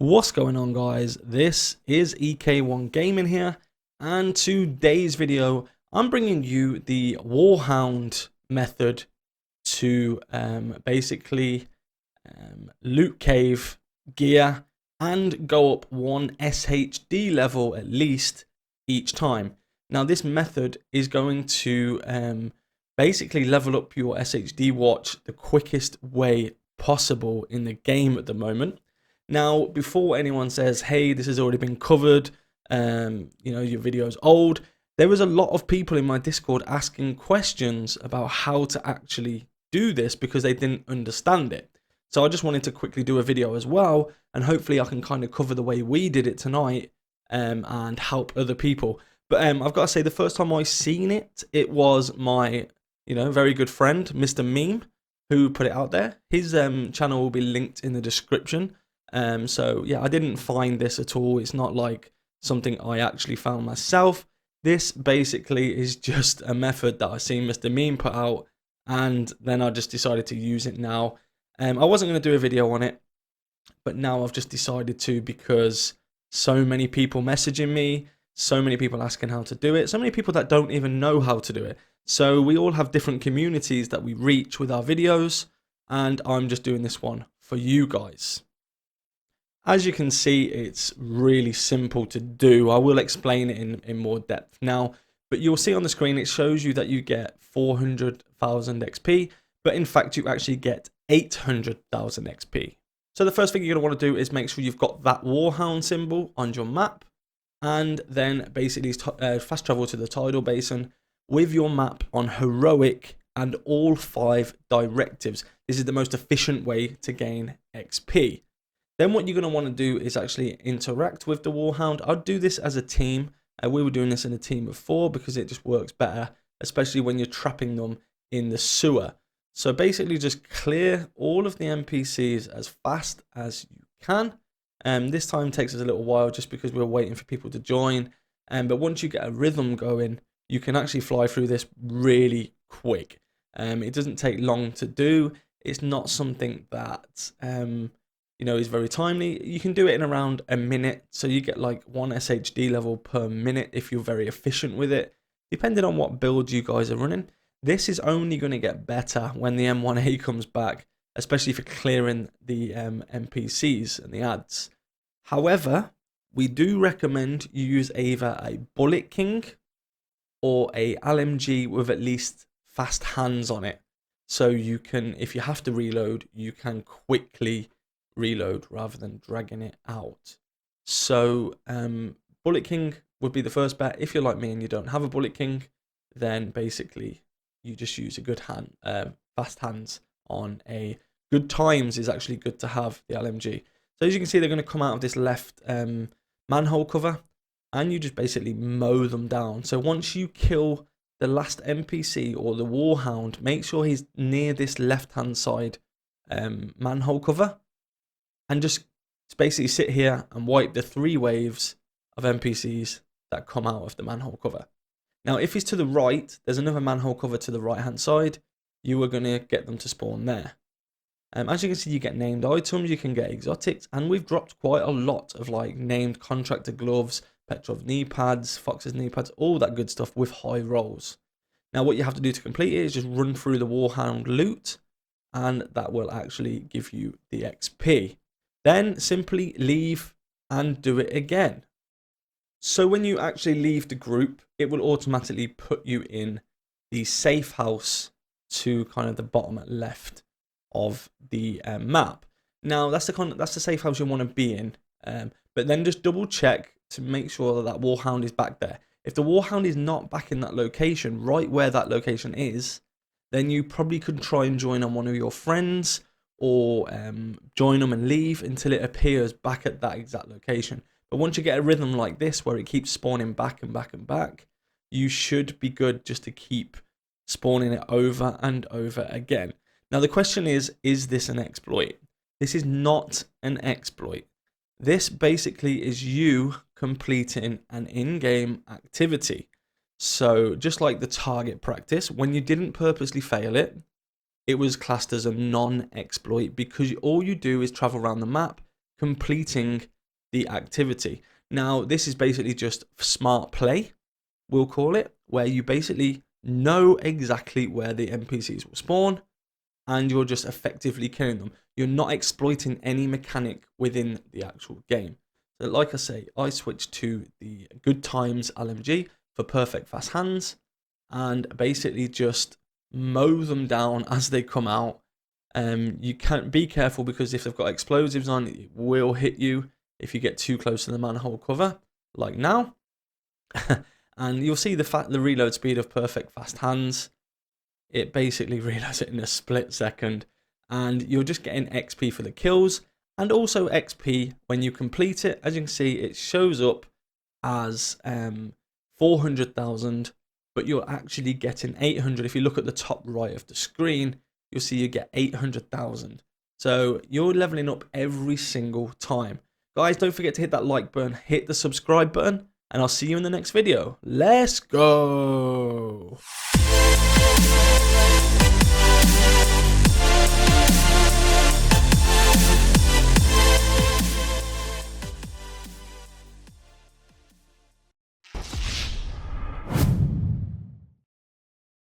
What's going on, guys? This is EK1 Gaming here, and today's video I'm bringing you the Warhound method to basically loot cave, gear, and go up one SHD level at least each time. Now this method is going to basically level up your SHD watch the quickest way possible in the game at the moment. Now, before anyone says, hey, this has already been covered, your video's old, there was a lot of people in my Discord asking questions about how to actually do this because they didn't understand it. So I just wanted to quickly do a video as well, and hopefully I can kind of cover the way we did it tonight and help other people. But I've got to say, the first time I seen it, it was my, very good friend, Mr. Meme, who put it out there. His channel will be linked in the description. So yeah, I didn't find this at all. It's not like something I actually found myself. This basically is just a method that I seen Mr. Meme put out, and then I just decided to use it now. I wasn't going to do a video on it, but now I've just decided to because so many people messaging me, so many people asking how to do it, so many people that don't even know how to do it. So we all have different communities that we reach with our videos, and I'm just doing this one for you guys. As you can see, it's really simple to do. I will explain it in more depth now, but you'll see on the screen it shows you that you get 400,000 XP, but in fact you actually get 800,000 XP. So the first thing you're going to want to do is make sure you've got that Warhound symbol on your map, and then basically fast travel to the tidal basin with your map on heroic and all 5 directives. This is the most efficient way to gain XP. Then what you're going to want to do is actually interact with the Warhound. I'd do this as a team. We were doing this in a team of 4 because it just works better, especially when you're trapping them in the sewer. So basically just clear all of the NPCs as fast as you can. This time takes us a little while just because we're waiting for people to join. But once you get a rhythm going, you can actually fly through this really quick. It doesn't take long to do. It's not something that is very timely. You can do it in around a minute, so you get like 1 SHD level per minute if you're very efficient with it, depending on what build you guys are running. This is only going to get better when the M1A comes back, especially for clearing the NPCs and the ads. However, we do recommend you use either a Bullet King or a LMG with at least fast hands on it, so you can, if you have to reload, you can quickly reload rather than dragging it out. So Bullet King would be the first bet. If you're like me and you don't have a Bullet King, then basically you just use a good hand, fast hands on a good times is actually good to have the LMG. So as you can see, they're going to come out of this left manhole cover, and you just basically mow them down. So once you kill the last NPC or the Warhound, make sure he's near this left hand side manhole cover, and just basically sit here and wipe the 3 waves of NPCs that come out of the manhole cover. Now, if he's to the right, there's another manhole cover to the right-hand side. You are going to get them to spawn there. As you can see, you get named items, you can get exotics, and we've dropped quite a lot of like named contractor gloves, Petrov knee pads, Fox's knee pads, all that good stuff with high rolls. Now, what you have to do to complete it is just run through the Warhound loot, and that will actually give you the XP. Then simply leave and do it again. So when you actually leave the group, it will automatically put you in the safe house to kind of the bottom left of the map. Now that's the safe house you want to be in, but then just double check to make sure that Warhound is back there. If the Warhound is not back in that location, right where that location is, then you probably could try and join on one of your friends, or join them and leave until it appears back at that exact location. But once you get a rhythm like this where it keeps spawning back and back and back, you should be good just to keep spawning it over and over again. Now the question is this an exploit? This is not an exploit. This basically is you completing an in-game activity. So just like the target practice, when you didn't purposely fail it, it was classed as a non-exploit because all you do is travel around the map, completing the activity. Now, this is basically just smart play, we'll call it, where you basically know exactly where the NPCs will spawn, and you're just effectively killing them. You're not exploiting any mechanic within the actual game. So like I say, I switched to the Good Times LMG for perfect fast hands, and basically just mow them down as they come out. You can't be careful, because if they've got explosives on, it will hit you if you get too close to the manhole cover, like now. And you'll see the reload speed of perfect fast hands. It basically reloads it in a split second, and you're just getting XP for the kills, and also XP when you complete it. As you can see, it shows up as 400,000, but you're actually getting 800. If you look at the top right of the screen, you'll see you get 800,000. So you're leveling up every single time. Guys, don't forget to hit that like button, hit the subscribe button, and I'll see you in the next video. Let's go!